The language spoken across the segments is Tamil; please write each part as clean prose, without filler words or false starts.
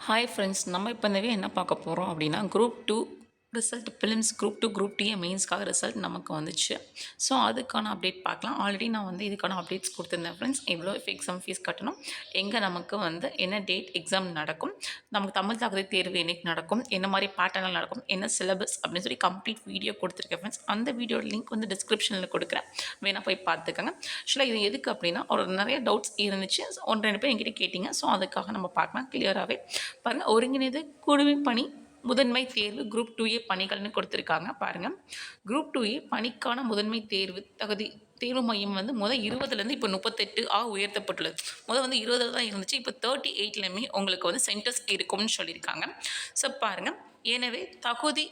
ஹாய் ஃப்ரெண்ட்ஸ், நம்ம இப்போ இந்த என்ன பார்க்க போகிறோம் அப்படின்னா, group 2 result prelims group 2, group D மெயின்ஸ்க்காக ரிசல்ட் நமக்கு வந்துச்சு. ஸோ அதுக்கான அப்டேட் பார்க்கலாம். ஆல்ரெடி நான் இதுக்கான அப்டேட்ஸ் கொடுத்துருந்தேன் ஃப்ரெண்ட்ஸ். எவ்வளோ எக்ஸாம் ஃபீஸ் கட்டணும், எங்கே நமக்கு என்ன டேட் எக்ஸாம் நடக்கும், நமக்கு தமிழ் தகுதி தேர்வு என்னைக்கு நடக்கும், என்ன மாதிரி பேட்டர்னில் நடக்கும், என்ன சிலபஸ் அப்படின்னு சொல்லி கம்ப்ளீட் வீடியோ கொடுத்துருக்கேன் ஃப்ரெண்ட்ஸ். அந்த வீடியோட லிங்க் டிஸ்கிரிப்ஷனில் கொடுக்குறேன், வேணால் போய் பார்த்துக்கோங்க. ஆக்சுவலாக இது எதுக்கு அப்படின்னா, ஒரு நிறைய டவுட்ஸ் இருந்துச்சு. 1-2 பேர் என்கிட்ட கேட்டிங்க. ஸோ அதுக்காக நம்ம பார்க்கலாம் கிளியராகவே. பாருங்கள், ஒருங்கிணைந்த குழுவி பணி முதன்மை தேர்வு குரூப் 2A பணிகள்னு கொடுத்துருக்காங்க. பாருங்கள், குரூப் 2A பணிக்கான முதன்மை தேர்வு தகுதி தேர்வு மையம் 20லேருந்து இப்போ 38 உயர்த்தப்பட்டுள்ளது. 20 தான் இருந்துச்சு, இப்போ 38லையுமே உங்களுக்கு சென்டர்ஸ் இருக்கும்னு சொல்லியிருக்காங்க. ஸோ பாருங்கள், எனவே தகுதி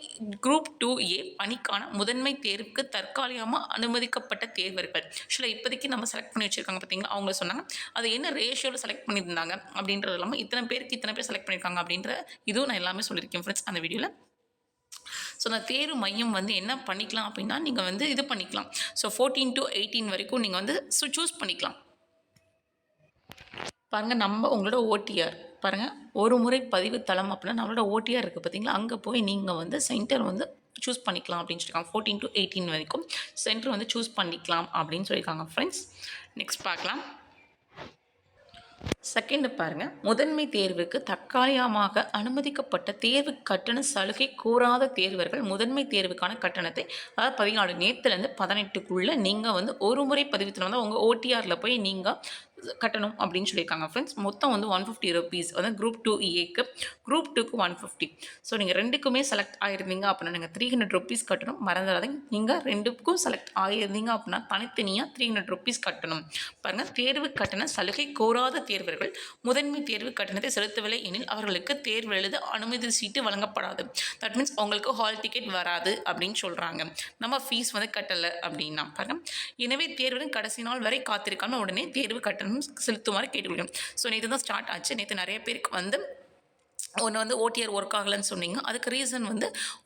குரூப் 2A பணிக்கான முதன்மை தேர்வுக்கு தற்காலிகமாக அனுமதிக்கப்பட்ட தேர்வர்கள் ஆக்சுவலாக இப்போதைக்கு நம்ம செலக்ட் பண்ணி வச்சுருக்காங்க பார்த்தீங்களா, அவங்க சொன்னாங்க அது என்ன ரேஷியோவில் செலக்ட் பண்ணியிருந்தாங்க அப்படின்றது இல்லாமல் இத்தனை பேர் செலக்ட் பண்ணியிருக்காங்க அப்படின்ற இதுவும் நான் எல்லாமே சொல்லியிருக்கேன் ஃப்ரெண்ட்ஸ் அந்த வீடியோவில். ஸோ அந்த தேர்வு மையம் என்ன பண்ணிக்கலாம் அப்படின்னா, நீங்கள் இது பண்ணிக்கலாம். ஸோ 14 to 18 வரைக்கும் நீங்கள் சூஸ் பண்ணிக்கலாம். பாருங்கள், நம்ம உங்களோட ஓடிஆர் பாருங்கள், ஒரு முறை பதிவு தளம் அப்படின்னா நம்மளோட ஓடிஆர் இருக்குது பார்த்தீங்களா, அங்கே போய் நீங்கள் சென்டர் சூஸ் பண்ணிக்கலாம் அப்படின்னு சொல்லியிருக்காங்க. 14 to 18 வரைக்கும் சென்டர் சூஸ் பண்ணிக்கலாம் அப்படின்னு சொல்லியிருக்காங்க ஃப்ரெண்ட்ஸ். நெக்ஸ்ட் பார்க்கலாம். செகண்ட் பாருங்கள், முதன்மை தேர்வுக்கு தற்காலிகமாக அனுமதிக்கப்பட்ட தேர்வு கட்டண சலுகை கூறாத தேர்வர்கள் முதன்மை தேர்வுக்கான கட்டணத்தை, அதாவது 14 நேற்றுலேருந்து 18க்குள்ளே நீங்கள் ஒரு முறை பதிவுத்தில் உங்கள் ஓடிஆரில் போய் நீங்கள் கட்டணும் அப்படின்னு சொல்லியிருக்காங்க ஃப்ரெண்ட்ஸ். மொத்தம் 150 ருபீஸ் குரூப் 2ஏக்கு, குரூப் 2க்கு 150. ஸோ நீங்கள் ரெண்டுக்குமே செலக்ட் ஆகிருந்தீங்க அப்படின்னா நீங்கள் 300 ருபீஸ் கட்டணும். மறந்துடாதீங்க, நீங்கள் ரெண்டுக்கும் செலக்ட் ஆகியிருந்தீங்க அப்படின்னா தனித்தனியாக 300 ருபீஸ் கட்டணும். பாருங்கள், தேர்வு கட்டண சலுகை கோராத தேர்வர்கள் முதன்மை தேர்வு கட்டணத்தை செலுத்தவில்லை எனில் அவர்களுக்கு தேர்வு எழுத அனுமதி சீட்டு வழங்கப்படாது. தட் மீன்ஸ் உங்களுக்கு ஹால் டிக்கெட் வராது அப்படின்னு சொல்கிறாங்க. நம்ம ஃபீஸ் கட்டலை அப்படின்னா பாருங்கள், எனவே தேர்வுடன் கடைசி நாள் வரை காத்திருக்காமல் உடனே தேர்வு கட்டணம் செலுத்துமாறு கேட்டுக்கொள்கிறோம். ஸோ நேற்று தான் ஸ்டார்ட் ஆச்சு. நேற்று நிறைய பேருக்கு ஒன்று ஓடிஆர் ஒர்க் ஆகலைன்னு சொன்னீங்க. அதுக்கு ரீசன்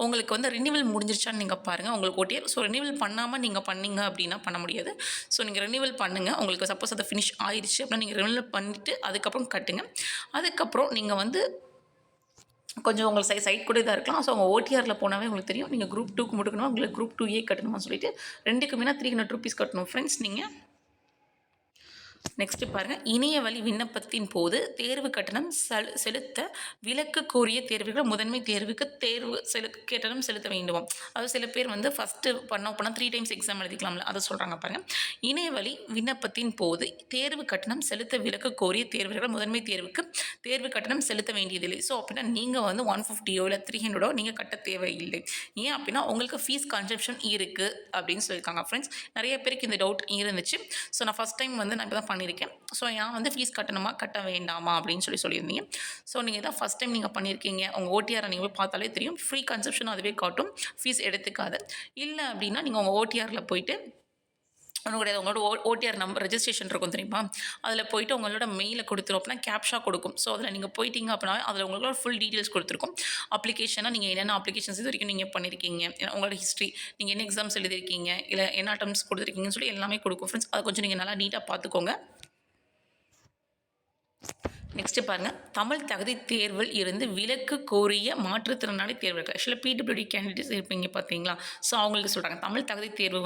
உங்களுக்கு ரினிவல் முடிஞ்சிருச்சான்னு நீங்கள் பாருங்கள். உங்களுக்கு ஓடிஆர் ரினிவல் பண்ணாமல் நீங்கள் பண்ணீங்க அப்படின்னா பண்ண முடியாது. ஸோ நீங்கள் ரினிவல் பண்ணுங்கள். உங்களுக்கு சப்போஸ் அதை ஃபினிஷ் ஆயிடுச்சு அப்படின்னா நீங்கள் ரினிவல் பண்ணிவிட்டு அதுக்கப்புறம் கட்டுங்க. அதுக்கப்புறம் நீங்கள் கொஞ்சம் உங்களுக்கு சைட் கூட இதாக இருக்கலாம். ஸோ உங்கள் ஓடிஆரில் போனாவே உங்களுக்கு தெரியும், நீங்கள் குரூப் 2க்கு முடிக்கணும், உங்களுக்கு குரூப் 2A கட்டணும்னு சொல்லிட்டு ரெண்டுக்குமே 300 ருபீஸ் கட்டணும் ஃப்ரெண்ட்ஸ் நீங்கள். நெக்ஸ்ட்டு பாருங்கள், இணைய வழி விண்ணப்பத்தின் போது தேர்வு கட்டணம் செலுத்த விலக்கு கோரிய தேர்வுகள் முதன்மை தேர்வுக்கு கட்டணம் செலுத்த வேண்டும். அது சில பேர் ஃபஸ்ட்டு பண்ணோம் 3 டைம்ஸ் எக்ஸாம் எழுதிக்கலாம்ல, அதை சொல்கிறாங்க பாருங்கள். இணைய வழி விண்ணப்பத்தின் போது தேர்வு கட்டணம் செலுத்த விலக்கு கோரிய தேர்வுகள் முதன்மை தேர்வுக்கு தேர்வு கட்டணம் செலுத்த வேண்டியதில்லை. ஸோ அப்படின்னா நீங்கள் 150 இல்லை 300 நீங்கள் கட்ட தேவையில்லை. ஏன் அப்படின்னா உங்களுக்கு ஃபீஸ் கன்செப்ஷன் இருக்குது அப்படின்னு சொல்லியிருக்காங்க ஃப்ரெண்ட்ஸ். நிறைய பேருக்கு இந்த டவுட் இருந்துச்சு. ஸோ நான் ஃபஸ்ட் டைம் நான் இப்போ தான் பண்ணியிருக்கேன். ஸோ ஏன் ஃபீஸ் கட்டணுமா கட்ட வேண்டாமா அப்படின்னு சொல்லியிருந்தீங்க. ஸோ நீங்கள் தான் ஃபஸ்ட் டைம் நீங்கள் பண்ணியிருக்கீங்க, உங்கள் ஓடிஆரை நீங்கள் போய் பார்த்தாலே தெரியும், ஃப்ரீ கன்செப்ஷன் அதுவே காட்டும், ஃபீஸ் எடுத்துக்காது. இல்லை அப்படின்னா நீங்கள் உங்கள் ஓடிஆரில் போயிட்டு உங்களோட ஓடிஆர் நம்பர் ரெஜிஸ்ட்ரேஷன் இருக்கும் தெரியுமா, அதில் போய்ட்டு உங்களோட மெயிலை கொடுத்துரும். அப்படின்னா கேப்ஷா கொடுக்கும். ஸோ அதில் நீங்கள் போயிட்டீங்க அப்படின்னா அதில் உங்களோட ஃபுல் டீட்டெயில்ஸ் கொடுத்துருக்கும். அப்ளிகேஷனாக நீங்கள் என்னென்ன அப்ளிகேஷன்ஸ் இது வரைக்கும் நீங்கள் பண்ணியிருக்கீங்க, உங்களோட ஹிஸ்ட்ரி, நீங்கள் என்ன எக்ஸாம்ஸ் எழுதிருக்கீங்க, இல்லை என்ன அட்டம்ஸ் கொடுத்துருக்கீங்கன்னு சொல்லி எல்லாமே கொடுக்கும் ஃப்ரெண்ட்ஸ். அதை கொஞ்சம் நீங்கள் நல்லா நீட்டாக பார்த்துக்கோங்க. நெக்ஸ்ட்டு பாருங்கள், தமிழ் தகுதி தேர்வில் இருந்து விலக்கு கோரிய மாற்றுத்திறனாளி தேர்வுகள். ஆக்சுவலாக பிடபிள்யூடி கேண்டிடேட்ஸ் இருப்பீங்க பார்த்தீங்களா, ஸோ அவங்களுக்கு சொல்கிறாங்க தமிழ் தகுதி தேர்வு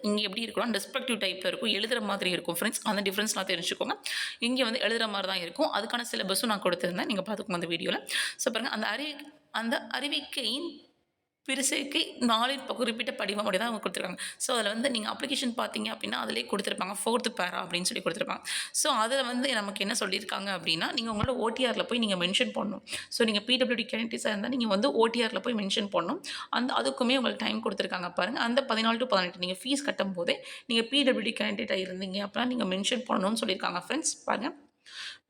இங்கே எப்படி இருக்கணும், டிஸ்பெக்டிவ் டைப்பில் இருக்கும், எழுதுகிற மாதிரி இருக்கும் ஃப்ரெண்ட்ஸ். அந்த டிஃப்ரென்ஸ்லாம் தெரிஞ்சுக்கோங்க. இங்கே எழுதுகிற மாதிரி தான் இருக்கும். அதுக்கான சிலபஸும் நான் கொடுத்துருந்தேன், நீங்கள் பார்த்துக்கோங்க அந்த வீடியோவில். ஸோ பாருங்கள், அந்த அறிவிக்கையின் பிரிசைக்கு 4 குறிப்பிட்ட படிவம் அப்படி தான் அவங்க கொடுத்துருக்காங்க. ஸோ அதில் நீங்கள் அப்ளிகேஷன் பார்த்தீங்க அப்படின்னா அதிலே கொடுத்துருப்பாங்க 4th பேரா அப்படின்னு சொல்லி கொடுத்துருப்பாங்க. ஸோ அதில் நமக்கு என்ன சொல்லியிருக்காங்க அப்படின்னா, நீங்கள் உங்களோட ஓடிஆரில் போய் நீங்கள் மென்ஷன் பண்ணணும். ஸோ நீங்கள் பிடபிள்யூடி கேண்டிடேட்ஸாக இருந்தால் நீங்கள் ஓடிஆரில் போய் மென்ஷன் பண்ணணும். அதுக்குமே உங்களுக்கு டைம் கொடுத்துருக்காங்க பாருங்கள். அந்த 14 to 18 நீங்கள் ஃபீஸ் கட்டும் போதே நீங்கள் பிடபிள்யூடி கேண்டிடேட்டாக இருந்தீங்க அப்படின்னா நீங்கள் மென்ஷன் பண்ணணும்னு சொல்லியிருக்காங்க ஃப்ரெண்ட்ஸ். பாருங்கள்,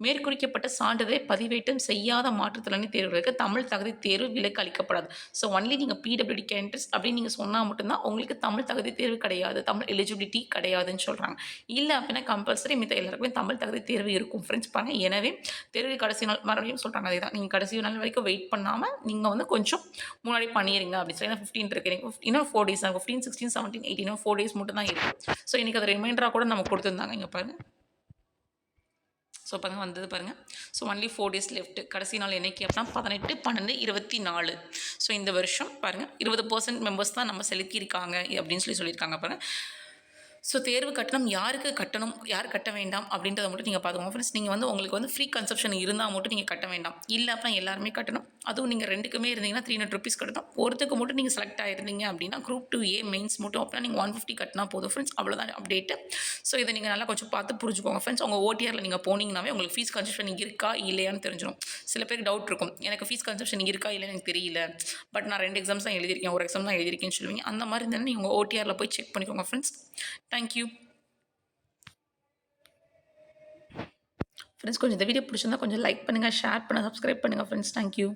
மேற்குறிக்கப்பட்ட சான்றிதழை பதிவேற்றம் செய்யாத மாற்றுத்திறனாளி தேர்வுகளுக்கு தமிழ் தகுதி தேர்வு விலக்கு அளிக்கப்படாது. ஸோ ஒன்லி நீங்கள் பிடபிள்யூடி கேண்டிடேட்ஸ் அப்படின்னு நீங்கள் சொன்னால் மட்டும்தான் உங்களுக்கு தமிழ் தகுதி தேர்வு கிடையாது, தமிழ் எலிஜிபிலிட்டி கிடையாதுன்னு சொல்கிறாங்க. இல்லை அப்படின்னா கம்பல்சரி மித்த எல்லாருக்குமே தமிழ் தகுதி தேர்வு இருக்கும் ஃப்ரெண்ட்ஸ். பாருங்கள், எனவே தேர்வு கடைசி நாள் மறுபடியும் சொல்கிறாங்க அதே தான், நீங்கள் கடைசி நாள் வரைக்கும் வெயிட் பண்ணாமல் நீங்கள் கொஞ்சம் முன்னாடி பண்ணிடுங்க அப்படின்னு சொல்லி 15 இருக்குது. இன்னும் 4 days தான், 15, 16, 17, 18 4 days மட்டும் தான் இருக்குது. ஸோ இன்றைக்கி அது ரிமைண்டராக கூட நம்ம கொடுத்துருந்தாங்க. இங்கே பாருங்கள், ஸோ பாருங்கள் வந்தது பாருங்கள். So only 4 days left. கடைசி நாள் என்னைக்கு அப்படின்னா 18, 12, 24. ஸோ இந்த வருஷம் பாருங்கள் 20% மெம்பர்ஸ் தான் நம்ம செலுத்தியிருக்காங்க அப்படின்னு சொல்லியிருக்காங்க பாருங்கள். ஸோ தேர்வு கட்டணம் யாருக்கு கட்டணும், யார் கட்ட வேண்டாம் அப்படின்றத மட்டும் நீங்கள் பார்த்துக்கோங்க ஃப்ரெண்ட்ஸ். நீங்கள் வந்து உங்களுக்கு வந்து ஃப்ரீ கன்செப்ஷன் இருந்தால் மட்டும் நீங்கள் கட்ட வேண்டாம். இல்லை அப்படின்னா எல்லாருமே கட்டணும். அதுவும் நீங்கள் 2க்குமே இருந்தீங்கன்னா 300 ருபீஸ் கட்டணும். ஒருத்துக்கு மட்டும் நீங்கள் செலக்ட் ஆகிருந்தீங்க அப்படின்னா குரூப் 2A மெயின்ஸ் மட்டும் அப்படின்னா நீங்கள் 150 கட்டினா போதும் ஃப்ரெண்ட்ஸ். அவ்வளோதான் அப்டேட்டு. ஸோ இதை நீங்கள் நல்லா கொஞ்சம் பார்த்து புரிஞ்சுக்கோங்க ஃப்ரெண்ட்ஸ். உங்கள் ஓடிஆரில் நீங்கள் போனீங்கன்னாவே உங்களுக்கு ஃபீஸ் கன்செப்ஷன் இருக்கா இல்லையான்னு தெரிஞ்சிடும். சில பேருக்கு டவுட் இருக்கும், எனக்கு ஃபீஸ் கன்செப்ஷன் இருக்கா இல்லைன்னு எனக்கு தெரியல, பட் நான் 2 எக்ஸாம்ஸ் தான் எழுதியிருக்கேன், ஒரு எக்ஸாம் தான் எழுதியிருக்கேன்னு சொல்லுவீங்க. அந்த மாதிரி இருந்தாலும் நீங்கள் உங்கள் ஓடிஆரில் போய் செக் பண்ணிக்கோங்க ஃப்ரெண்ட்ஸ். Thank you friends. கொஞ்சம் இந்த வீடியோ பிடிச்சிருந்தா கொஞ்சம் லைக் பண்ணுங்கள், ஷேர் பண்ணுங்கள், சப்ஸ்கிரைப் பண்ணுங்கள் ஃப்ரெண்ட்ஸ். தேங்க்யூ.